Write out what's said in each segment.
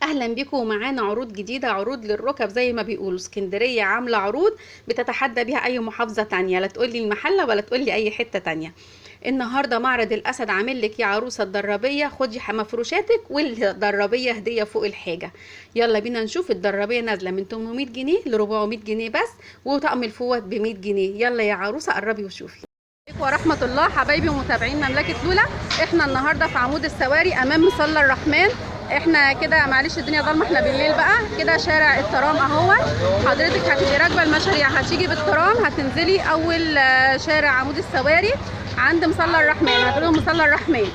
اهلا بيكم. معانا عروض جديده، عروض للركب زي ما بيقولوا. اسكندريه عامله عروض بتتحدى بيها اي محافظه تانية، لا تقولي المحله ولا تقولي اي حته تانية. النهارده معرض الاسد عامل لك يا عروسه الدرابيه، خدي مفروشاتك والدرابيه هديه فوق الحاجه. يلا بينا نشوف. الدرابيه نازله من 800 جنيه ل 400 جنيه بس، وطقم الفوط ب 100 جنيه. يلا يا عروسه قربي وشوفي. ورحمة الله حبايبي ومتابعين مملكة لولا، احنا النهارده في عمود السواري امام مصلى الرحمن. احنا كده معلش الدنيا ضلمه، احنا بالليل بقى كده. شارع الترام اهو. حضرتك هتبقي راكبه المشاريع، هتيجي بالترام هتنزلي اول شارع عمود السواري عند مصلى الرحمن، هتقولوا مصلى الرحمن.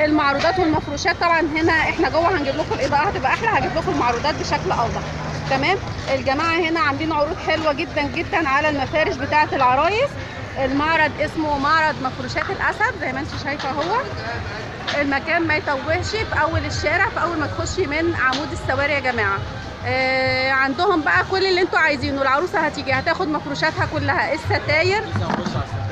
المعروضات والمفروشات طبعا هنا، احنا جوه هنجيب لكم الاضاءه هتبقى احلى، هجيب لكم المعروضات بشكل اوضح. تمام. الجماعه هنا عاملين عروض حلوه جدا جدا على المفارش بتاعه العرايس. المعرض اسمه معرض مفروشات الاسد زي ما انت شايفه اهو. المكان ما يتوهش، في اول الشارع، في اول ما تخشي من عمود السواري يا جماعه. عندهم بقى كل اللي انتوا عايزينه. العروسه هتيجي هتاخد مفروشاتها كلها، الستاير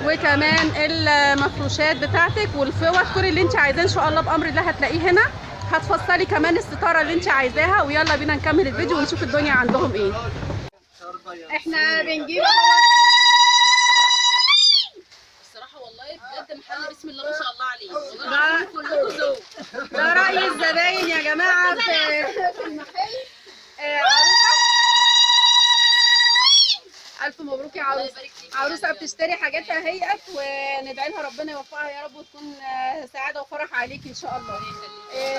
وكمان المفروشات بتاعتك والفوط، كل اللي انت عايزاه ان شاء الله بامر الله هتلاقيه هنا. هتفصلي كمان الستاره اللي انت عايزاها. ويلا بينا نكمل الفيديو ونشوف الدنيا عندهم ايه. احنا بنجيب بجد محل بسم الله ما شاء الله عليه، والله كلكم ذوق. ده رأي الزباين يا جماعة في المحل. عروسة ألف مبروك يا عروسة. عروسة بتشتري حاجاتها اهيت، وندعي لها ربنا يوفقها يا رب، وتكون سعادة وفرح عليك إن شاء الله.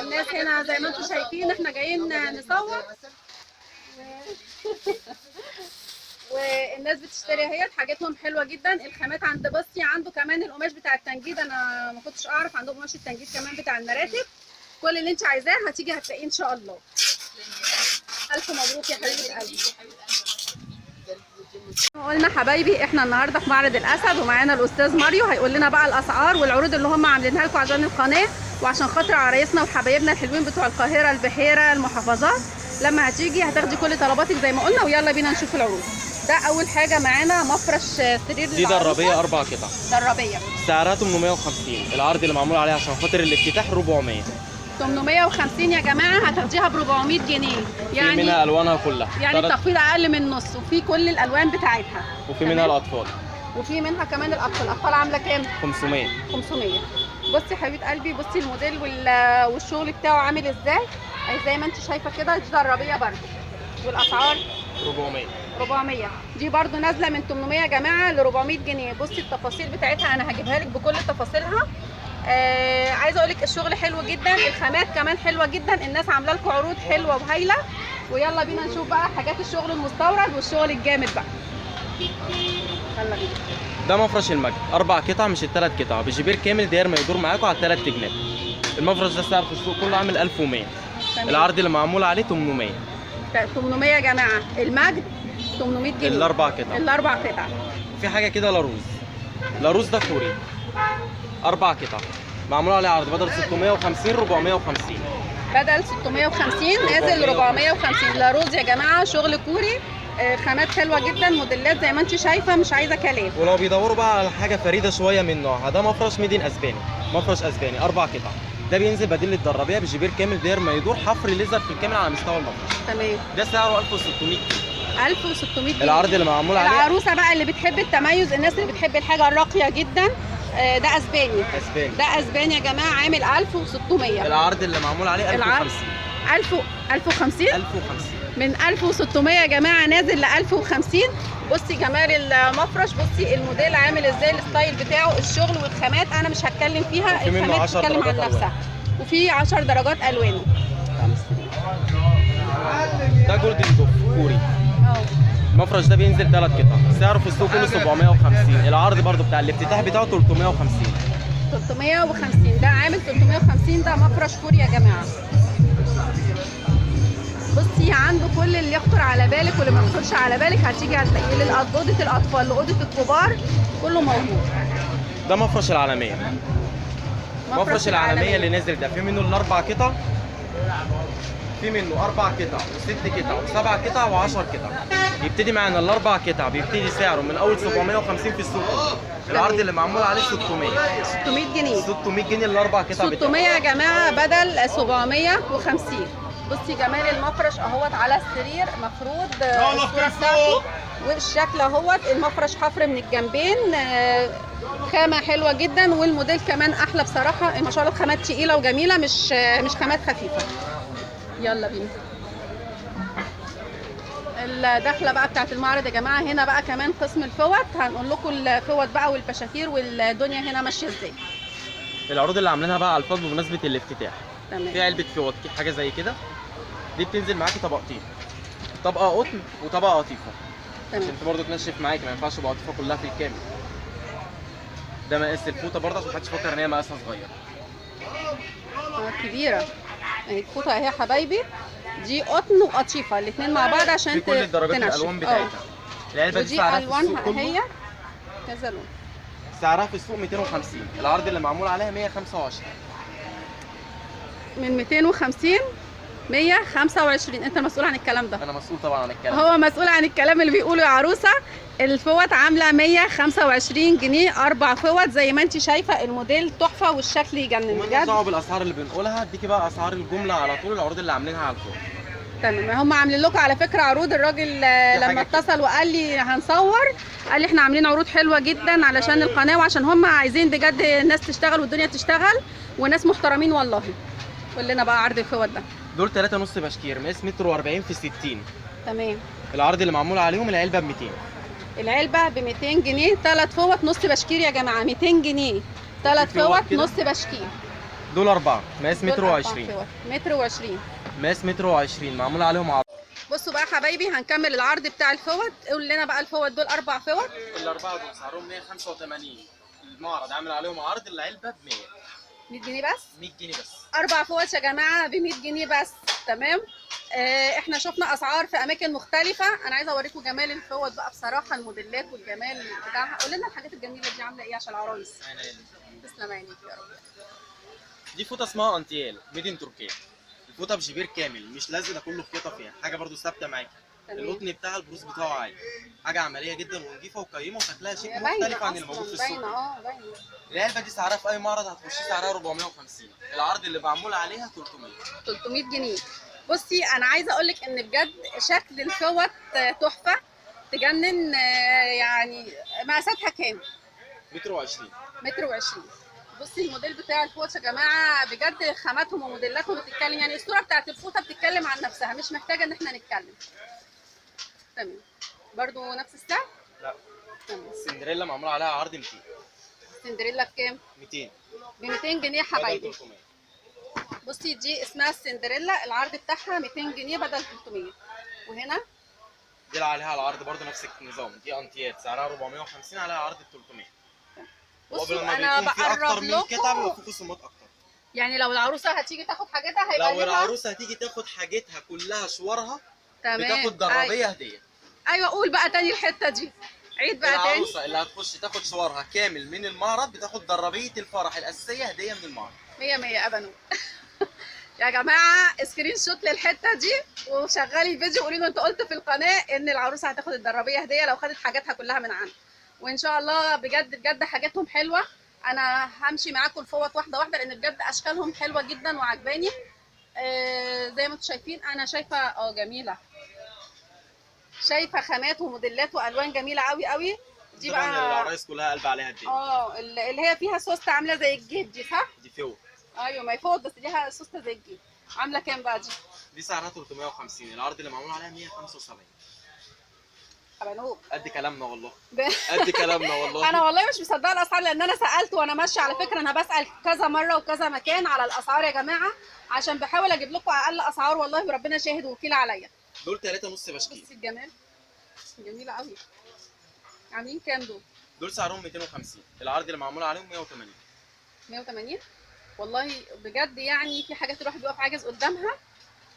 الناس هنا زي ما انتم شايفين احنا جايين نصور والناس بتشتري اهيت. حاجاتهم حلوه جدا. الخامات عند بصي عنده كمان القماش بتاع التنجيد، انا ما كنتش اعرف عنده قماش التنجيد كمان بتاع المراتب. كل اللي انت عايزاه هتيجي هتلاقيه ان شاء الله. الف مبروك يا حبيبه قلبي. قلنا حبايبي احنا النهارده في معرض الاسد، ومعانا الاستاذ ماريو هيقول لنا بقى الاسعار والعروض اللي هم عاملينها لكم عشان القناه، وعشان خاطر عرايسنا وحبايبنا الحلوين بتوع القاهره البحيره المحافظات. لما هتيجي هتاخدي كل طلباتك زي ما قلنا. ويلا بينا نشوف العروض. ده اول حاجه معانا مفرش سرير دي درابيه 4 قطع، درابيه سعرها 850. العرض اللي معمول عليها عشان خاطر الافتتاح 400. 850 يا جماعه، هتاخديها ب 400 جنيه يعني في منها الوانها كلها، يعني التخفيض اقل من نص، وفي كل الالوان بتاعتها. وفي منها الاطفال، وفي منها كمان الاطفال. الاطفال عامله كام؟ 500. 500. بصي حبيبه قلبي، بصي الموديل والشغل بتاعه عامل ازاي. زي ما انت شايفه كده. دي درابيه برده. والاسعار 400. 400. دي برده نازله من 800 يا جماعه ل 400 جنيه. بصي التفاصيل بتاعتها انا هجيبها لك بكل تفاصيلها. عايزه اقول لك الشغل حلو جدا، الخامات كمان حلوه جدا. الناس عامله لكم عروض حلوه وهايله. ويلا بينا نشوف بقى حاجات الشغل المستورد والشغل الجامد بقى. يلا بينا. ده مفرش المجد 4 قطع مش الثلاث قطع، بجبير كامل داير ما يدور معاكم على الثلاث جناب. المفرش ده سعر في السوق كله عامل 1100. العرض اللي معمول عليه 800. 800 يا جماعه. المجد 800 جنيه. الاربع قطع. الاربع قطع. في حاجه كده لاروز. لاروز ده كوري 4 قطع معمول عليه عرض بدل 650 450. بدل 650 نازل 450. لاروز يا جماعه، شغل كوري. خامات حلوه جدا، موديلات زي ما انت شايفه، مش عايزه كلام. ولو بيدوروا بقى على حاجه فريده شويه من نوعها، ده مفرش ميدين اسباني. مفرش اسباني 4 قطع، ده بينزل بديل للدرابيه بجبير كامل داير ما يدور، حفر ليزر في الكامل على مستوى المفرش. تمام. ده سعره 1600 جنيه. 1600 جنيه. العرض اللي معمول عليه العروسه بقى اللي بتحب التميز، الناس اللي بتحب الحاجه الراقيه جدا. ده اسباني. ده اسباني يا جماعه، عامل 1600. العرض اللي معمول عليه 1050. 1050 1050 من 1600 يا جماعه نازل ل 1050. بصي جمال المفرش، بصي الموديل عامل ازاي، الستايل بتاعه، الشغل والخامات انا مش هتكلم فيها، الخامات بتتكلم عن نفسها. وفي 10 درجات الوانه. ده جولدن دوف كوري. المفرش ده بينزل 3 قطع، سعره في السوق كله 750. العرض برده بتاع الافتتاح بتاعه 350. 350 ده عامل 350. ده مفرش كوري يا جماعه. بصي عنده كل اللي يخطر على بالك واللي ما يخطرش على بالك هتيجي هتلاقيه، لأوضة الأطفال لأوضة الكبار كله موجود. ده مفرش العالمية. مفرش العالمية اللي نازل ده في منه الأربع قطع، في منه 4 قطع و6 قطع و7 قطع و10 قطع. يبتدي معانا الأربع قطع بيبتدي سعره من أول 750 في السوق. العرض اللي معمول عليه 600. 600 جنيه. 600 جنيه الأربع قطع. 600 يا جماعة بدل 750. بصي جمال المفرش اهوت على السرير مفروض الصورة بتاعته والشكل اهوت. المفرش حفر من الجنبين، خامة حلوة جدا، والموديل كمان احلى بصراحة. ما شاء الله خامات تقيلة وجميلة، مش خامات خفيفة. يلا بينا الدخله بقى بتاعت المعرض يا جماعه. هنا بقى كمان قسم الفوط، هنقول لكم الفوط بقى والبشاكير والدنيا هنا ماشيه ازاي. العروض اللي عاملينها بقى على الفاض بمناسبه الافتتاح. تمام. في علبه فوط حاجه زي كده، دي بتنزل معاكي طبقتين، طبقه قطن وطبقه قطيفه، تمام. عشان انت برضه تنشف معاكي، ما ينفعش تبقى قطيفه كلها في الكامل. ده مقاس الفوطه برضه عشان محدش يفكر ان هي مقاسها صغير. كبيره اهي الفوطه اهي يا حبايبي، دي قطن وقطيفه الاثنين مع بعض عشان في كل الدرجات تنشف. الالوان بتاعتها. العلبه دي ودي سعرها في السوق الوانها كله هي كذا لون. سعرها في السوق 250، العرض اللي معمول عليها 125. من 250 125. انت المسؤول عن الكلام ده. انا مسؤول طبعا عن الكلام. هو مسؤول عن الكلام اللي بيقوله يا عروسه. الفوط عامله 125 جنيه 4 فوط زي ما انت شايفه. الموديل تحفه والشكل يجنن ومالناش بجد. دعوه بالاسعار اللي بنقولها، اديكي بقى اسعار الجمله على طول، العروض اللي عاملينها على الفوق. تمام. هم عاملين لكم على فكره عروض. الراجل لما اتصل وقال لي هنصور، قال لي احنا عاملين عروض حلوه جدا علشان القناه، وعشان هم عايزين بجد الناس تشتغل والدنيا تشتغل، وناس محترمين والله. كلنا بقى عرض الفوط ده. دول 3.5 بشكير مقاس متر و40 في 60. تمام. العرض اللي معمول عليهم العلبه ب 200. العلبه ب 200 جنيه 3 فوط نص بشكير يا جماعه. 200 جنيه 3 في فوط فوط كده؟ نص بشكير. دول 4 مقاس متر و20. متر و20 مقاس متر و20 معمول عليهم عرض. بصوا بقى حبايبي هنكمل العرض بتاع الفوط. قول لنا بقى الفوط دول 4 فوط. الاربعه دول سعرهم 185. المعرض عامل عليهم عرض العلبه ب 100. 100 جنيه بس. 100 جنيه بس. 4 فوط يا جماعه ب 100 جنيه بس. تمام. احنا شفنا اسعار في اماكن مختلفه. انا عايزه اوريكم جمال الفوط بقى بصراحه، الموديلات والجمال بتاعها. قول لنا الحاجات الجميله دي عامله ايه عشان العرايس. تسلم عينيك يا رب. دي فوطه اسمها انتيال ميدين تركيا. الفوطه بشبير كامل، مش لازق، ده كله خياطه فيها، حاجه برده ثابته معاكي. القطن بتاع البروز بتاعه عالي، حاجه عمليه جدا ونظيفه وقيمه وشكلها شيك مختلف عن الموجود في السوق. باينه باينه. العلبه دي سعرها في اي معرض هتخشي سعرها 450، العرض اللي معمول عليها 300. 300 جنيه. بصي انا عايزه اقول لك ان بجد شكل الفوط تحفه تجنن. يعني مقاساتها كام؟ متر و20. متر و20. بصي الموديل بتاع الفوط يا جماعه بجد خاماتهم وموديلاتهم بتتكلم. يعني الصوره بتاعت الفوطه بتتكلم عن نفسها، مش محتاجه ان احنا نتكلم. تمام. برضو نفس السعر؟ لا. تمام. السندريلا معمول عليها عرض 200. السندريلا بكام؟ 200. ب 200 جنيه حبايبي. 300. بصي دي اسمها السندريلا، العرض بتاعها 200 جنيه بدل 300. وهنا دي اللي عليها العرض برضه نفس النظام، دي انتيات سعرها 450 عليها عرض 300. بصوا انا بقرب لكم. قطعه بيبقى في خصومات اكتر. يعني لو العروسه هتيجي تاخد حاجتها هيبقى لو العروسه هتيجي تاخد حاجتها كلها شوارها تمام بتاخد درابيه هديه. ايوه قول بقى تاني الحته دي، عيد بقى تاني. العروسه اللي هتخش تاخد شوارها كامل من المعرض بتاخد درابيه الفرح الاساسيه هديه من المعرض. 100 100 ابنو. يا جماعه سكرين شوت للحته دي وشغلي الفيديو قولي له انت قلت في القناه ان العروسه هتاخد الدرابيه هديه لو خدت حاجاتها كلها من عندي. وان شاء الله بجد بجد حاجاتهم حلوه. انا همشي معاكم الفوط واحده واحده لان بجد اشكالهم حلوه جدا وعجباني. زي ما انتم شايفين انا شايفه جميله. شايفه خامات وموديلات والوان جميله قوي قوي. دي بقى العرايس كلها قلب عليها الدنيا. اللي هي فيها سوسته عامله زي الجيب دي صح؟ دي فوق. ايوه ما هي فوق بس ليها سوسته زي الجيب. عامله كام بقى دي؟ دي سعرها 350، العرض اللي معمول عليها 175. حبانوب قد كلامنا والله. قد كلامنا والله. انا والله مش مصدقه الاسعار لان انا سالت وانا ماشيه. على فكره انا بسال كذا مره وكذا مكان على الاسعار يا جماعه عشان بحاول اجيب لكم اقل اسعار والله وربنا شاهد ووكيل عليا. دول 3.5 بشكير. بصي الجمال جميله قوي. عاملين كام دول؟ دول سعرهم 250، العرض اللي معمول عليهم 180. 180 والله بجد. يعني في حاجات الواحد بيقف عاجز قدامها.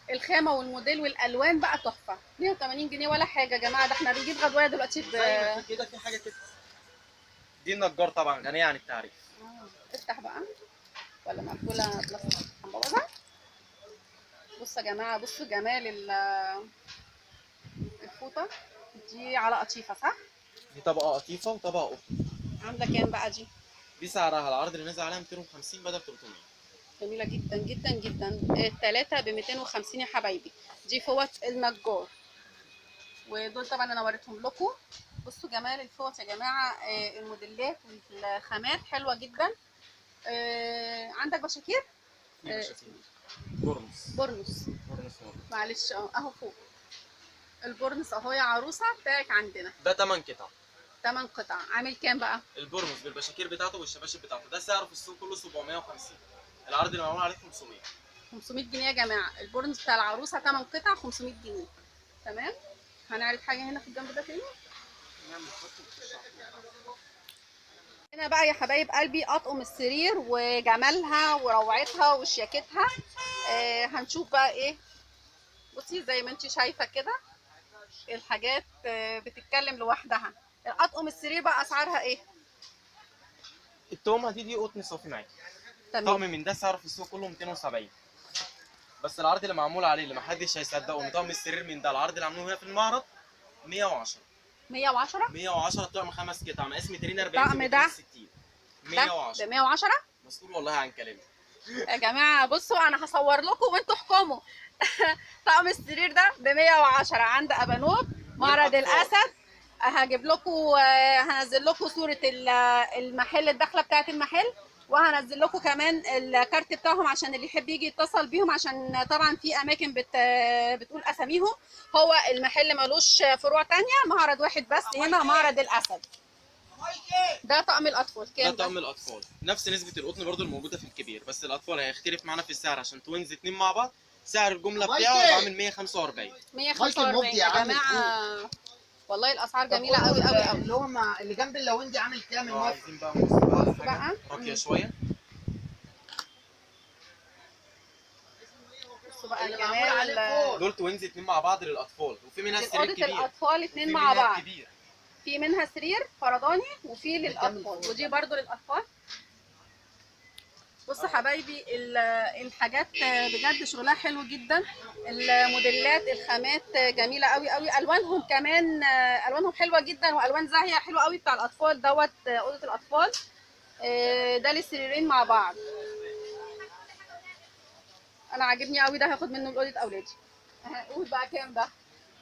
الخامه والموديل والالوان بقى تحفه. 180 جنيه ولا حاجه يا جماعه. ده احنا بنجيب غدوايه دلوقتي كده في حاجه كده. دي النجار طبعا غنيه عن التعريف. افتح بقى ولا مقفوله بلاستيك هنبوظها. بصوا يا جماعه بصوا جمال الفوطه دي على قطيفه صح؟ دي طبقه قطيفه وطبقه قطن. عامله كام بقى دي؟ دي سعرها العرض اللي نازل عليها 250 بدل 300. جميله جدا جدا جدا. الثلاثه ب 250 يا حبايبي. دي فوط النجار، ودول طبعا انا وريتهم لكم. بصوا جمال الفوط يا جماعه. الموديلات والخامات حلوه جدا. عندك بشاكير؟ بورنوس. بورنوس. بورنوس معلش اهو فوق البورنوس اهو يا عروسه بتاعك عندنا. ده 8 قطع. 8 قطع. عامل كام بقى؟ البورنوس بالبشاكير بتاعته والشباشب بتاعته ده سعره في السوق كله 750. العرض اللي معمول عليه 500. 500 جنيه يا جماعه. البورنوس بتاع العروسه 8 قطع 500 جنيه. تمام. هنعرض حاجه هنا في الجنب ده تاني. هنا بقى يا حبايب قلبي اطقم السرير وجمالها وروعتها وشياكتها. هنشوف بقى ايه. بصي زي ما انت شايفه كده الحاجات بتتكلم لوحدها. اطقم السرير بقى اسعارها ايه؟ التومه دي قطن صافي معاكي. طقم تمام. من ده سعره في السوق كله 270. بس العرض اللي معمول عليه اللي محدش هيصدقه ان طقم السرير من ده العرض اللي عاملينه هنا في المعرض 110. 110. 110 طقم 5 قطع مقاس 240 الطقم في ده 260. ده 110 ب 110 مسؤول والله عن كلامي. يا جماعه. بصوا انا هصور لكم وانتوا احكموا. طقم السرير ده ب 110 عند ابانوب معرض الاسد. هجيب لكم هنزل لكم صوره المحل الداخله بتاعه المحل، وهنزل لكم كمان الكارت بتاعهم عشان اللي يحب يجي يتصل بيهم، عشان طبعا في اماكن بتقول اساميهم. هو المحل ملوش فروع تانية، معرض واحد بس هنا معرض الاسد. ده طقم الاطفال ده كام؟ طقم الاطفال نفس نسبه القطن برضو الموجوده في الكبير، بس الاطفال هيختلف معانا في السعر عشان توينز اتنين مع بعض. سعر الجمله بتاعه هيبقى عامل 145. 145 يا جماعه. والله الاسعار جميله قوي قوي قوي. اللي هو مع اللي جنب اللوندي عامل كام الوقت؟ عايزين بقى نبص بقى على بقى. حاجه راقيه شويه. بصوا بقى اللي معمول عليه الجمال. فوق. دول توينز اتنين مع بعض للاطفال، وفي منها دي السرير اوضه كبير الاطفال اتنين وفي مع منها بعض. كبير. في منها سرير فرداني وفي للاطفال، ودي برضو للاطفال. بصوا حبايبي الحاجات بجد شغلها حلو جدا. الموديلات الخامات جميله قوي قوي. الوانهم كمان الوانهم حلوه جدا، والوان زاهيه حلوه قوي. بتاع الاطفال دوت اوضه الاطفال. ده للسريرين مع بعض. انا عاجبني قوي ده، هاخد منه لاوضه اولادي. قول بقى كام ده؟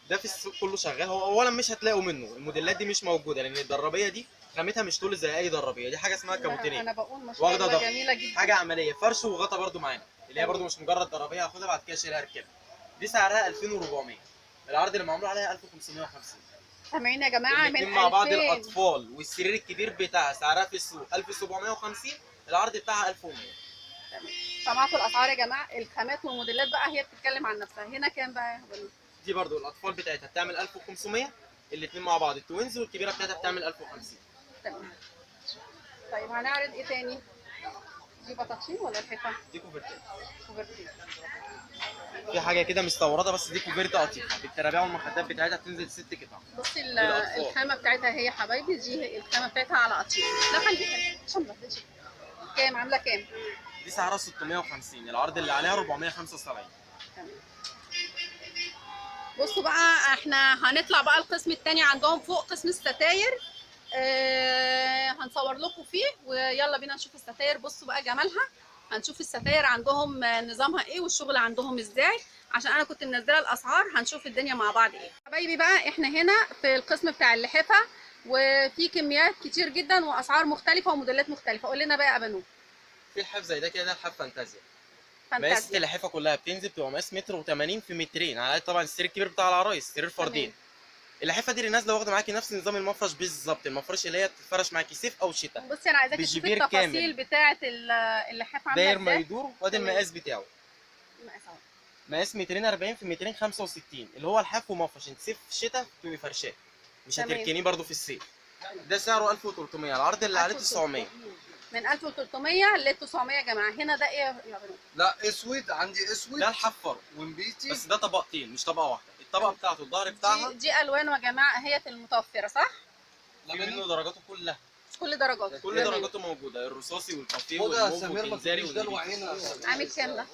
ده في السوق كله شغال. هو اولا مش هتلاقوا منه الموديلات دي مش موجوده، لان الدرابيه دي خامتها مش طول زي اي درابيه. دي حاجه اسمها انا كابوتينيه، بقول ما شاء واخده الله ضغط، جميله جدا. حاجه عمليه. فرش وغطا برضو معانا، اللي هي برضو مش مجرد درابيه هاخدها بعد كده اشيلها اركبها. دي سعرها 2400. العرض اللي معمول عليها 1550. سامعين يا جماعه؟ من الاثنين مع بعض 2000. الاطفال والسرير الكبير بتاعها سعرها في السوق 1750. العرض بتاعها 1100. سمعتوا الاسعار يا جماعه؟ الخامات والموديلات بقى هي بتتكلم عن نفسها. هنا كام بقى يا بنات؟ دي برضو الاطفال بتاعتها بتعمل 1500. الاثنين مع بعض التوينز، والكبيره بتاعتها بتعمل 1050. تمام. طيب هنعرض ايه تاني؟ دي بطاطين ولا الحيطه؟ دي كوفرتين. كوفرتين. في حاجه كده مستورده، بس دي كوفرت قطيفه بالترابيع والمخدات بتاعتها بتنزل 6 قطع. بصي للأطفال. الخامه بتاعتها هي يا حبايبي. دي الخامه بتاعتها على قطيف. لا خليها عشان ما تبقاش. كام عامله كام؟ دي سعرها 650. العرض اللي عليها 475. تمام. بصوا بقى احنا هنطلع بقى القسم التاني عندهم فوق، قسم الستاير. هنصور لكم فيه، ويلا بينا نشوف الستاير. بصوا بقى جمالها. هنشوف الستاير عندهم نظامها ايه والشغل عندهم ازاي، عشان انا كنت منزله الاسعار. هنشوف الدنيا مع بعض ايه. حبايبي بقى احنا هنا في القسم بتاع اللحافه، وفي كميات كتير جدا واسعار مختلفه وموديلات مختلفه. قول لنا بقى يا ابانو. في لحاف زي ده كده، ده لحاف فانتازيا. مقاس فانتازيا. اللحافه كلها بتنزل بتبقى مقاس متر و80 في مترين، على طبعا السرير الكبير بتاع العرايس سرير فردين. اللحافه دي اللي نازله واخده معاكي نفس نظام المفرش بالظبط. المفرش اللي هي بتتفرش معاكي صيف او شتاء. بصي انا عايزاكي تشوفي بجبير التفاصيل كامل. بتاعه اللحافه عامله داير ما ازاي. يدور، وادي تمام. المقاس بتاعه. مقاس أهو. مقاس 240 في 265، اللي هو لحاف ومفرش. انت صيف شتاء تبقي فرشاه، مش تمام. هتركنيه برده في الصيف. ده سعره 1300. العرض اللي عليه 900. من 1300 ل 900 يا جماعه. هنا ده ايه يا بنات؟ لا اسود، عندي اسود ده الحاف فرو، ونبيتي. بس ده طبقتين مش طبقه واحده. الطبقه بتاعته الظهر بتاعها دي الوانه يا جماعه هي المتوفره صح؟ في منه درجاته كلها. كل درجاته. كل تمام. درجاته موجوده، الرصاصي والكافيه خد يا والموف سمير، ما والانذاري تقوليش ده والنبيتي. الوعينه. عامل كام ده؟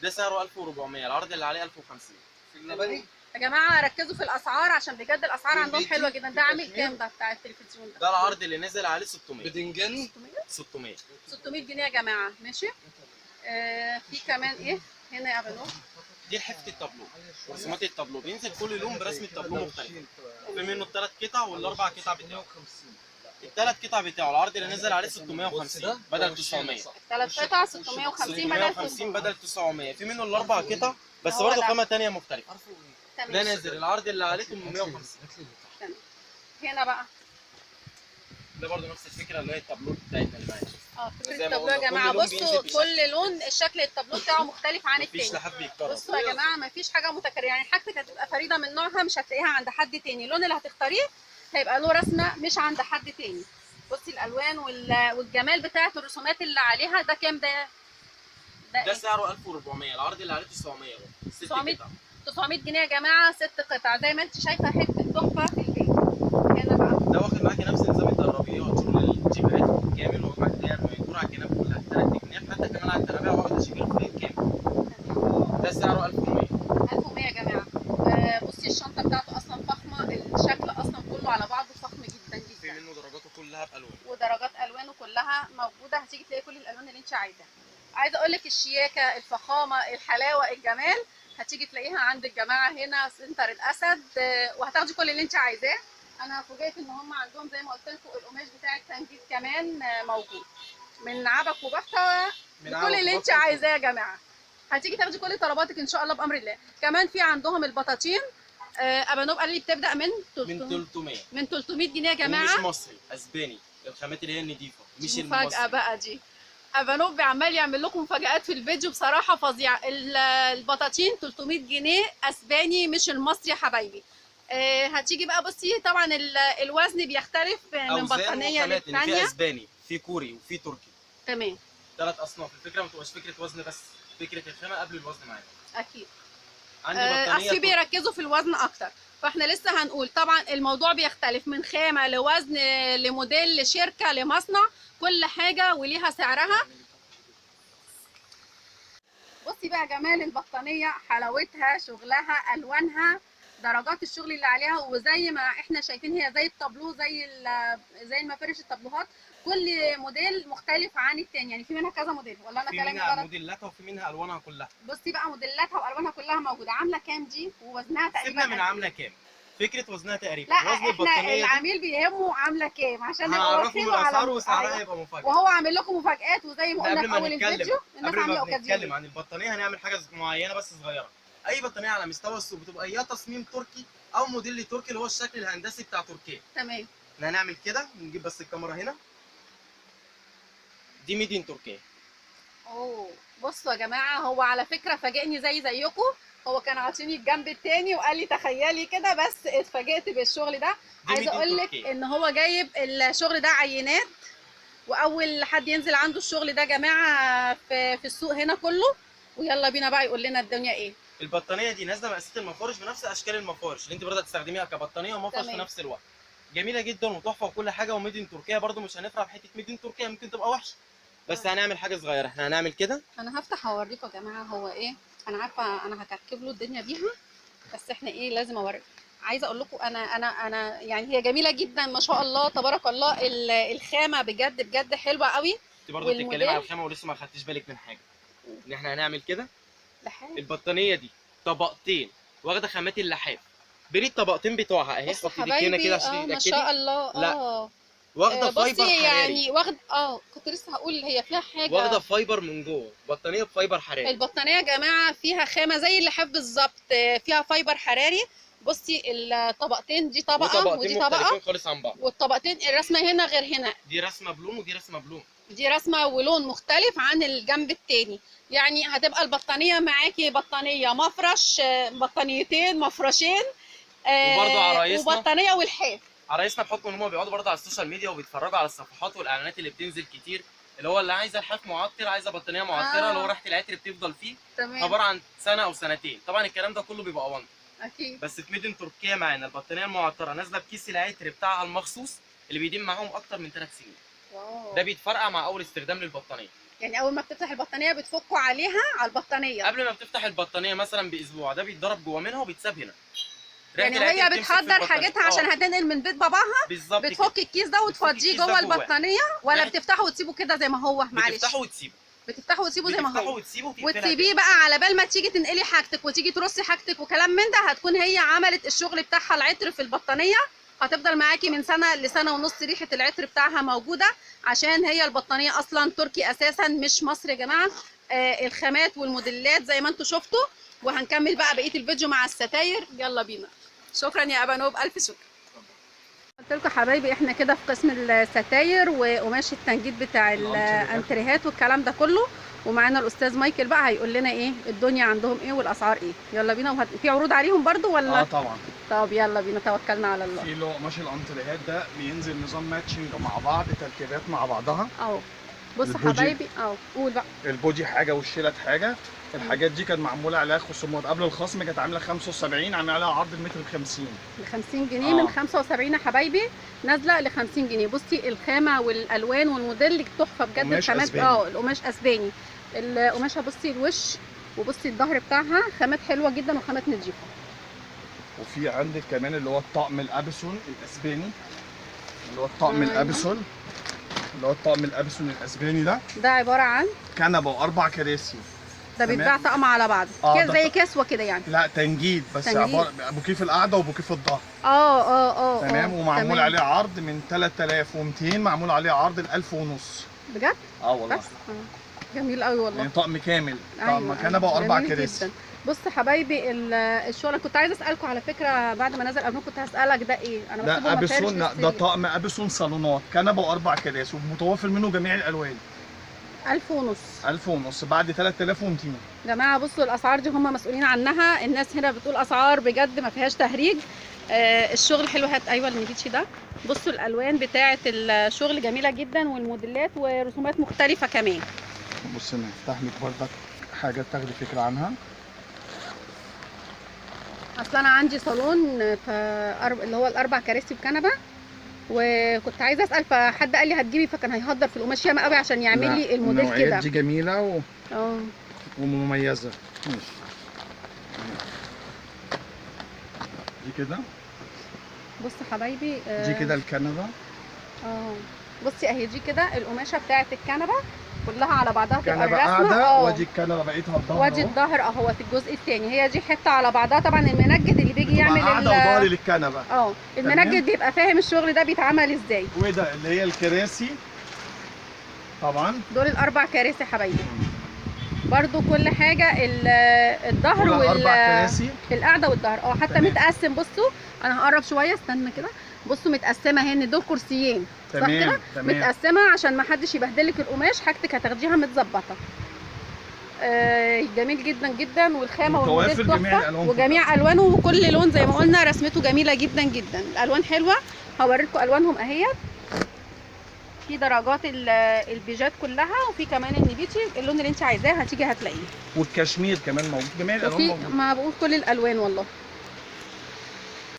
ده سعره 1400. العرض اللي عليه 1050. في اللبني. يا جماعه ركزوا في الاسعار عشان بجد الاسعار في عندهم البيتي، حلوه جدا. في ده عامل كشمير. كام ده بتاع التلفزيون ده؟ ده العرض اللي نزل عليه 600. بدنجاني. 600. 600 جنيه يا جماعه. ماشي. في كمان ايه هنا يا بنو؟ دي حفه التابلو، رسومات التابلو بينزل كل لون برسم التابلو مختلف. في منه الثلاث قطع والاربع قطع بتاعه. الثلاث قطع بتاعه العرض اللي نزل عليه 650 بدل 900. الثلاث قطع 650 بدل 900. في منه الاربع قطع بس هو برضه ده. خامه ثانيه مختلفه. ده تمام. نازل العرض اللي عليه 850. تمام. هنا بقى ده برضه نفس الفكره اللي هي التابلو بتاعتنا اللي معانا. فكرة زي ما التابلو يا قلنا، جماعه. كل لون بصوا بينزل كل لون الشكل التابلو بتاعه مختلف عن مفيش التاني. لحد بيتكرر. بصوا يا جماعه مفيش حاجه متكرره، يعني حاجتك هتبقى فريده من نوعها مش هتلاقيها عند حد تاني. اللون اللي هتختاريه هيبقى له رسمه مش عند حد تاني. بصي الالوان والجمال بتاعه الرسومات اللي عليها. ده كام ده؟ ده إيه؟ سعره 1400. العرض اللي عليه 900 برضه. 6 900 قطع. 900 جنيه يا جماعه 6 قطع زي ما انت شايفه. حته تحفه في البيت. هنا بقى ده واخد معاكي نفس نظام الدرابيات، شغل الجيبات كامل، واخد معاك داير يدور على الجناب كلها 3 جنيه، حتى كمان على التنابيع واخد شجير فريد كامل. ده سعره 1100. 1100 يا جماعه. بصي الشنطه بتاعته اصلا فخمه، الشكل اصلا كله على بعضه فخم جدا في جدا، منه درجاته كلها بالوان. ودرجات الوانه كلها موجوده. هتيجي تلاقي كل الالوان اللي انت عايزاها. عايزه اقول لك الشياكه، الفخامه، الحلاوه، الجمال هتيجي تلاقيها عند الجماعه هنا سنتر الاسد. وهتاخدي كل اللي انت عايزاه. انا فوجئت ان هم عندهم زي ما قلت لكم القماش بتاع التنجيد كمان موجود من عبك وبفته، كل اللي انت عايزاه يا جماعه. هتيجي تاخدي كل طلباتك ان شاء الله بامر الله. كمان في عندهم البطاطين. ابانوب قال لي بتبدا من 300. من 300 جنيه يا جماعه. مش مصري، اسباني، الخامات اللي هي النضيفه مش مفاجاه المصري. بقى دي. ابانوب عمال يعمل لكم مفاجآت في الفيديو بصراحه فظيعه. البطاطين 300 جنيه اسباني مش المصري يا حبايبي. هتيجي بقى بصي طبعا الوزن بيختلف من بطانيه وخامات، إن في للثانيه. اسباني، في كوري، وفي تركي. تمام. 3 اصناف. الفكره ما تبقاش فكره وزن بس، فكره الخامه قبل الوزن معانا. اكيد. عندي بطانيه اصل تركي. بيركزوا في الوزن اكتر، فاحنا لسه هنقول. طبعا الموضوع بيختلف من خامه لوزن لموديل لشركه لمصنع، كل حاجه وليها سعرها. بصي بقى جمال البطانيه، حلاوتها، شغلها، الوانها، درجات الشغل اللي عليها. وزي ما احنا شايفين هي زي التابلو، زي المفارش التابلوهات. كل موديل مختلف عن التاني، يعني في منها كذا موديل ولا انا في كلامي منها غلط؟ موديلاتها وفي منها الوانها كلها. بصي بقى موديلاتها والوانها كلها موجوده. عامله كام دي ووزنها تقريبا؟ سيبنا من قد عامله كام، فكره وزنها تقريبا. لا وزن احنا البطانيه دي العميل بيهمه عامله كام عشان نبقى هعرفهم واقفين الاسعار وسعرها أيوة. هيبقى مفاجاه. وهو عامل لكم مفاجآت، وزي ما قلنا قبل في ما اول نتكلم الفيديو الناس قبل عامله ما بنتكلم اوكازيون. عن البطانيه هنعمل حاجه معينه بس صغيره. اي بطانيه على مستوى السوق بتبقى يا تصميم تركي او موديل تركي اللي هو الشكل الهندسي بتاع تركيا. تمام. احنا هنعمل كده، نجيب بس الكاميرا هنا. دي ميدين تركيا. اوه بصوا يا جماعه، هو على فكره فاجئني زيكم. هو كان عاطيني الجنب التاني وقال لي تخيلي كده، بس اتفاجئت بالشغل ده. عايزه اقول لك ان هو جايب الشغل ده عينات، واول حد ينزل عنده الشغل ده يا جماعه في السوق هنا كله. ويلا بينا بقى يقول لنا الدنيا ايه. البطانيه دي نازله مقاسات المفارش بنفس اشكال المفارش اللي انت برضه هتستخدميها كبطانيه ومفرش في تمام. نفس الوقت. جميله جدا وتحفه وكل حاجه، وميدين تركيا برضه مش هنفرح بحته ميدين تركيا ممكن تبقى وحشه، بس هنعمل حاجه صغيره. احنا هنعمل كده. انا هفتح اوريكم يا جماعه هو ايه. انا عارفه انا هكركب له الدنيا بيها، بس احنا ايه لازم اوريكم. عايزه اقول لكم انا يعني هي جميله جدا ما شاء الله تبارك الله. الخامه بجد بجد حلوه قوي. انت برضه بتتكلمي على الخامه ولسه ما خدتيش بالك من حاجه، ان احنا هنعمل كده. البطانيه دي طبقتين، واخده خامات اللحاف بين الطبقتين بتوعها اهي. حطي ايدك هنا كده عشان ما شاء الله. لا واخده فايبر حراري. يعني واخد كنت لسه هقول هي فيها حاجه. واخده فايبر من جوه، بطانيه بفايبر حراري. البطانيه يا جماعه فيها خامه زي اللحاف بالظبط، فيها فايبر حراري. بصي الطبقتين، دي طبقه ودي طبقه خالص عن بعض. والطبقتين الرسمه هنا غير هنا. دي رسمه بلون ودي رسمه بلون. دي رسمه ولون مختلف عن الجنب التاني. يعني هتبقى البطانيه معاكي بطانيه مفرش، بطانيتين مفرشين، وبرضه عرايسنا وبطانيه والحاف. عرايسنا بحكم ان هم بيقعدوا برضه على السوشيال ميديا وبيتفرجوا على الصفحات والاعلانات اللي بتنزل كتير، اللي هو اللي عايزه لحاف معطر، عايزه بطانيه معطره اللي هو ريحه العطر بتفضل فيه. تمام. عباره عن سنه او سنتين. طبعا الكلام ده كله بيبقى اونطه اكيد. بس في ميدن تركيا معانا البطانيه المعطره نازله بكيس العطر بتاعها المخصوص اللي بيديم معاهم اكتر من 3 سنين. واو. ده بيتفرقع مع اول استخدام للبطانيه. يعني اول ما بتفتح البطانيه بتفكوا عليها على البطانيه قبل ما بتفتح البطانيه مثلا باسبوع ده بيتضرب جوه منها وبيتساب هنا. يعني وهي بتحضر حاجتها عشان هتنقل من بيت باباها بالظبط بتفك الكيس ده وتفضيه جوه البطانيه، ولا بتفتحه وتسيبه كده زي ما هو؟ معلش بتفتحه وتسيبه. بتفتحه وتسيبه زي ما بتفتحه هو وتسيبه وتسيبيه بقى على بال ما تيجي تنقلي حاجتك وتيجي ترصي حاجتك وكلام من ده، هتكون هي عملت الشغل بتاعها العطر في البطانيه، هتفضل معاكي من سنه لسنه ونص ريحه العطر بتاعها موجوده، عشان هي البطانيه اصلا تركي اساسا مش مصري يا جماعه. الخامات والموديلات زي ما انتم شفتوا، وهنكمل بقى بقيه الفيديو مع الستاير. يلا بينا. شكرا يا ابا نوب، الف شكر. قلت لكم حبايبي احنا كده في قسم الستاير وقماش التنجيد بتاع الانتريهات والكلام ده كله، ومعانا الاستاذ مايكل بقى هيقول لنا ايه الدنيا عندهم ايه والاسعار ايه. يلا بينا. في عروض عليهم برضو ولا؟ طبعا. طب يلا بينا، توكلنا على الله. في اللي هو قماش الانتريهات ده بينزل نظام ماتشنج مع بعض، تركيبات مع بعضها اهو بص البودي. حبايبي اهو، قول بقى. البودي حاجه والشيلت حاجه. الحاجات دي كانت معموله عليها خصومات قبل الخصم، كانت عامله 75، عامله عليها عرض المتر ب 50. ب 50 جنيه من 75 يا حبايبي، نازله ل 50 جنيه. بصي الخامه والالوان والموديل تحفه بجد. قماش الخامات أسباني. القماش اسباني. القماشه بصي الوش وبصي الظهر بتاعها خامات حلوه جدا وخامات نضيفه. وفي عندك كمان اللي هو الطقم الابيسون الاسباني، اللي هو الطقم الابيسون، اللي هو الطقم الابيسون الاسباني ده عباره عن كنبه واربع كراسي. ده بيتباع طقم على بعض كده ده زي كسوه كده يعني. لا تنجيد بس، تنجيد. عباره بوكيه في القعده وبوكيه في الظهر. اه ومعمول تمام. عليه عرض من 3200، معمول عليه عرض ل 1000 ونص. بجد؟ والله. بس جميل قوي والله. يعني طقم كامل، طقم أيوة كنبه واربع جميل كراسي. جدا. بص حبايبي الشغل، كنت عايزه اسالكم على فكره بعد ما نزل قبل كنت هسالك ده ايه؟ انا ده بكتبه مفارش ابيسون، لا ده للسرير. طقم ابيسون صالونات، كنبه واربع كراسي ومتوفر منه جميع الالوان. 1000 ونص. 1000 ونص بعد 3200. يا جماعه بصوا الاسعار دي هم مسؤولين عنها، الناس هنا بتقول اسعار بجد ما فيهاش تهريج. الشغل حلو. هات ايوه النبيتشي ده. بصوا الالوان بتاعه الشغل جميله جدا والموديلات ورسومات مختلفه كمان. بص انا هفتح لك برضك حاجه تاخدي فكره عنها. اصل انا عندي صالون اللي هو الاربع كراسي بكنبه، وكنت عايزه اسال فحد قال لي هتجيبي، فكان هيهدر في القماش ياما قوي عشان يعمل لي الموديل كده. النوعيات دي جميله اه ومميزه. ماشي. دي كده. بص حبايبي دي كده الكنبه. بصي اهي دي كده القماشه بتاعه الكنبه كلها على بعضها تبقى كنبه الرسمه. قاعده، وادي الكنبه بقيتها الظهر. وادي الظهر اهو في الجزء الثاني، هي دي حته على بعضها. طبعا المنجد اللي بيجي يعمل قاعده وظهر للكنبه. المنجد بيبقى فاهم الشغل ده بيتعمل ازاي. وده اللي هي الكراسي طبعا. دول الاربع كراسي حبايبي برضو كل حاجه الظهر القعده والظهر حتى تمام. متقسم. بصوا انا هقرب شويه، استنى كده. بصوا متقسمه اهي ان دول كرسيين صح كده، متقسمه عشان ما حدش يبهدلك القماش، حاجتك هتاخديها متظبطه. جميل جدا جدا، والخامه والموديل تحفه وجميع الوانه، وكل لون زي ما قلنا رسمته جميله جدا جدا. الالوان حلوه، هوريكم الوانهم اهيت. في درجات البيجات كلها، وفي كمان النبيتي اللون اللي انت عايزاه هتيجي هتلاقيه، والكشمير كمان موجود، جميع الالوان موجوده. ما بقول كل الالوان والله.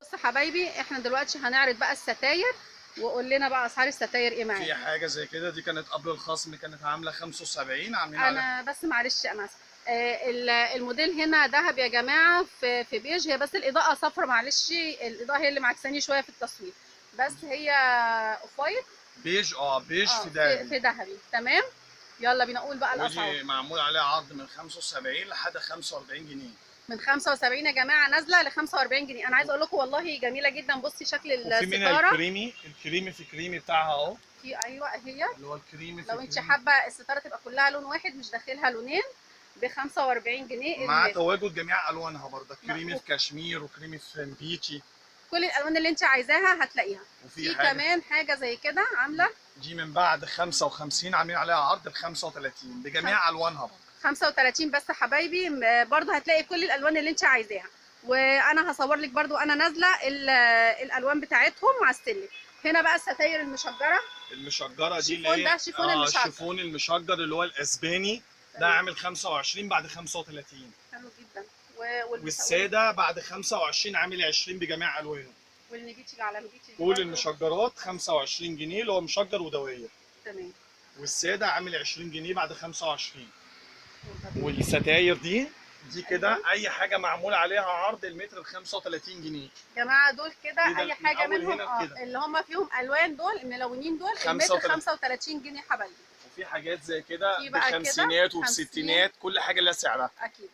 بص حبايبي احنا دلوقتي هنعرض بقى الستاير، وقول لنا بقى اسعار الستاير ايه معايا. في حاجه زي كده، دي كانت قبل الخصم كانت عامله 75، عاملين انا بس معلش انا اسفه. الموديل هنا ذهب يا جماعه في بيج، هي بس الاضاءه صفرا معلش، الاضاءه هي اللي معكساني شويه في التصوير، بس هي اوف وايت بيج. بيج في ذهبي. في ذهبي تمام. يلا بينا نقول بقى الاسعار. ودي معمول عليها عرض من 75 لحد 45 جنيه. من 75 يا جماعه نازله ل 45 جنيه. انا عايزه اقول لكم والله جميله جدا. بصي شكل الستاره. وفي منها الكريمي في كريمي بتاعها اهو. في ايوه اهي اللي هو الكريمي في لو انت حابه الستاره تبقى كلها لون واحد مش داخلها لونين، ب 45 جنيه مع تواجد جميع الوانها برضه، كريمي في كشمير وكريمي في مبيتشي. كل الالوان اللي انت عايزاها هتلاقيها. وفي كمان حاجه زي كده عامله دي من بعد 55 عاملين عليها عرض ب 35 بجميع الوانها برضه. 35 بس حبايبي، برضه هتلاقي كل الالوان اللي انت عايزاها. وانا هصور لك برضه انا نازله الالوان بتاعتهم على السلم. هنا بقى الستاير المشجره دي اللي هي الشيفون المشجر اللي هو الاسباني ده عامل 25 بعد 35. حلو جدا. والساده بعد 25 عامل 20 بجميع الوانه. والنبيتي على نبيتي كل المشجرات 25 جنيه اللي هو مشجر ودويه. تمام. والساده عامل 20 جنيه بعد 25. والستاير دي كده اي حاجه معمول عليها عرض المتر ب 35 جنيه. يا جماعه دول كده اي حاجه منهم اللي هم فيهم الوان دول الملونين دول المتر 35 جنيه حبايبي. في حاجات زي كده في بقى كده بخمسينات 50. وبستينات، كل حاجه لها سعرها. اكيد.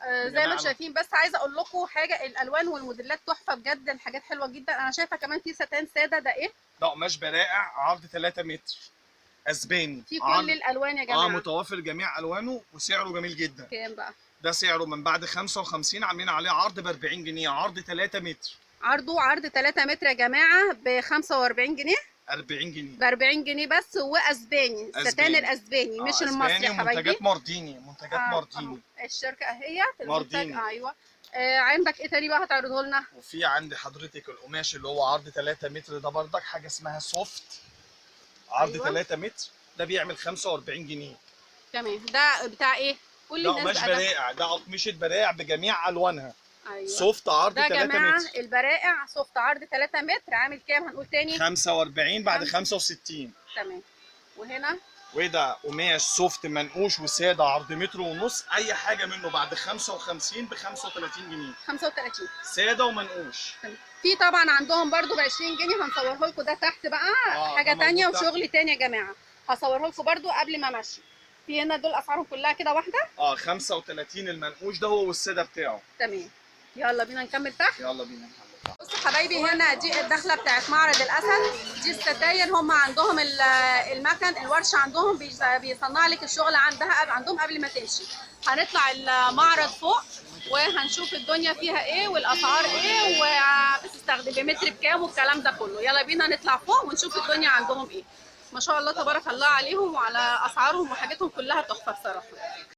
زي ما جماعة انتم شايفين، بس عايزه اقول لكم حاجه، الالوان والموديلات تحفه بجد، الحاجات حلوه جدا. انا شايفه كمان في ستان ساده، ده ايه؟ ده قماش برائع، عرض 3 متر، اسباني، في عرض كل الالوان يا جماعه. متوافر جميع الوانه وسعره جميل جدا. كام بقى؟ ده سعره من بعد 55 عاملين عليه عرض ب 40 جنيه، عرض 3 متر. عرض 3 متر يا جماعه ب 45 جنيه، 40 جنيه. ب 40 جنيه بس، واسباني، الستان أسباني. الاسباني مش المصري اسباني يا حبايبي. ومنتجات مارديني، منتجات مارديني. الشركه اهيت المنتج. مارديني. ايوه. عندك ايه تاني بقى هتعرضه لنا؟ وفي عندي حضرتك القماش اللي هو عرض 3 متر، ده بردك حاجه اسمها سوفت، عرض أيوة. 3 متر، ده بيعمل 45 جنيه. تمام. ده بتاع ايه؟ كل ده الناس قماش بقى ده. برائع، ده قماشة برائع بجميع الوانها. ايوه. سوفت عرض ده 3 جماعه متر. البرائع سوفت عرض 3 متر عامل كام؟ هنقول تاني. 45 بعد 5. 65. تمام. وهنا وده قماش سوفت منقوش وساده، عرض متر ونص، اي حاجه منه بعد 55 ب 35 جنيه، 35. ساده ومنقوش. تمام. في طبعا عندهم برضو ب 20 جنيه، هنصوره لكم ده تحت بقى. حاجه ده تانية موجود تحت. وشغل تاني يا جماعه، هصوره لكم برضو قبل ما امشي. في هنا دول اسعارهم كلها كده واحده. 35 المنقوش ده هو والساده بتاعه. تمام. يلا بينا نكمل تحت. يلا بينا نحل. بصوا حبايبي، هنا دي الدخله بتاعت معرض الاسد. دي الستاير، هم عندهم المكن، الورشه عندهم بيصنع لك الشغل عندهم قبل ما تمشي. هنطلع المعرض فوق وهنشوف الدنيا فيها ايه والاسعار ايه وبتستخدم بمتر بكام والكلام ده كله. يلا بينا نطلع فوق ونشوف الدنيا عندهم ايه. ما شاء الله تبارك الله عليهم وعلى اسعارهم، وحاجتهم كلها تحفه بصراحه.